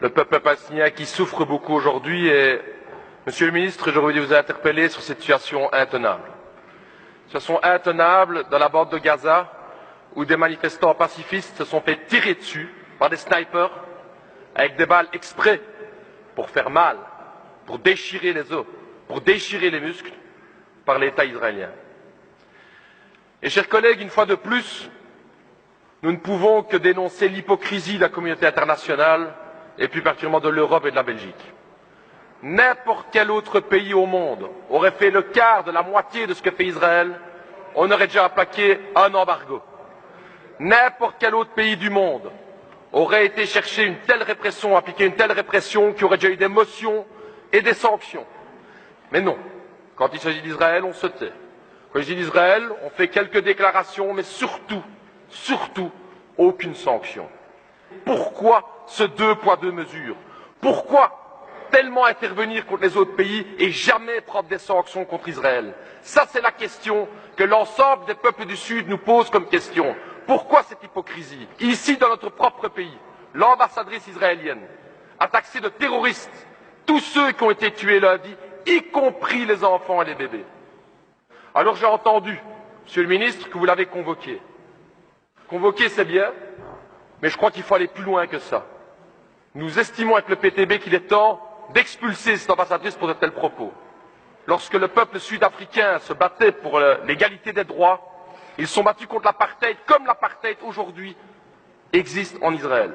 le peuple palestinien qui souffre beaucoup aujourd'hui et, Monsieur le ministre, je voulais vous interpeller sur cette situation intenable. Situation intenable dans la bande de Gaza où des manifestants pacifistes se sont fait tirer dessus par des snipers avec des balles exprès pour faire mal, pour déchirer les os, pour déchirer les muscles par l'État israélien. Et chers collègues, une fois de plus, nous ne pouvons que dénoncer l'hypocrisie de la communauté internationale et plus particulièrement de l'Europe et de la Belgique. N'importe quel autre pays au monde aurait fait le quart de la moitié de ce que fait Israël, on aurait déjà appliqué un embargo. N'importe quel autre pays du monde aurait été chercher une telle répression, appliquer une telle répression, qui aurait déjà eu des motions et des sanctions. Mais non, quand il s'agit d'Israël, on se tait. Quand il s'agit d'Israël, on fait quelques déclarations, mais surtout, aucune sanction. Pourquoi ce deux poids deux mesures? Pourquoi tellement intervenir contre les autres pays et jamais prendre des sanctions contre Israël? Ça, c'est la question que l'ensemble des peuples du Sud nous pose comme question. Pourquoi cette hypocrisie? Ici, dans notre propre pays, l'ambassadrice israélienne a taxé de terroristes tous ceux qui ont été tués lundi, y compris les enfants et les bébés. Alors j'ai entendu, Monsieur le ministre, que vous l'avez convoqué. Convoquer, c'est bien, mais je crois qu'il faut aller plus loin que ça. Nous estimons avec le PTB qu'il est temps d'expulser cette ambassadrice pour de tels propos. Lorsque le peuple sud-africain se battait pour l'égalité des droits, ils sont battus contre l'apartheid, comme l'apartheid aujourd'hui existe en Israël.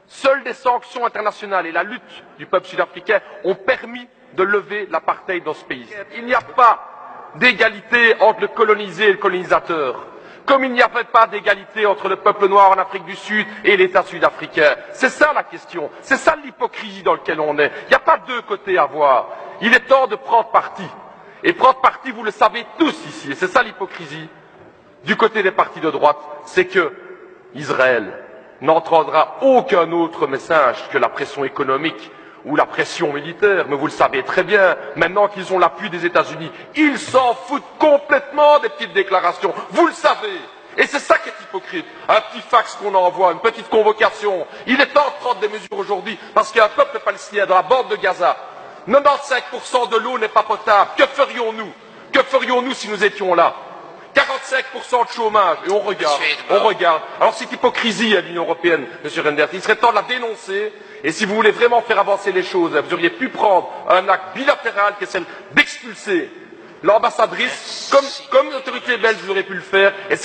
Seules des sanctions internationales et la lutte du peuple sud-africain ont permis de lever l'apartheid dans ce pays. Il n'y a pas d'égalité entre le colonisé et le colonisateur, comme il n'y avait pas d'égalité entre le peuple noir en Afrique du Sud et l'État sud-africain. C'est ça la question, c'est ça l'hypocrisie dans laquelle on est. Il n'y a pas deux côtés à voir. Il est temps de prendre parti. Et prendre parti, vous le savez tous ici, et c'est ça l'hypocrisie. Du côté des partis de droite, c'est que Israël n'entendra aucun autre message que la pression économique ou la pression militaire, mais vous le savez très bien, maintenant qu'ils ont l'appui des États-Unis, ils s'en foutent complètement des petites déclarations, vous le savez. Et c'est ça qui est hypocrite. Un petit fax qu'on envoie, une petite convocation. Il est temps de prendre des mesures aujourd'hui, parce qu'il y a un peuple palestinien dans la bande de Gaza. 95% de l'eau n'est pas potable. Que ferions-nous? Que ferions-nous si nous étions là? 45% de chômage, et on regarde. Alors cette hypocrisie à l'Union européenne, Monsieur Reynders, il serait temps de la dénoncer, et si vous voulez vraiment faire avancer les choses, vous auriez pu prendre un acte bilatéral qui est celle d'expulser l'ambassadrice, comme l'autorité belge aurait pu le faire, et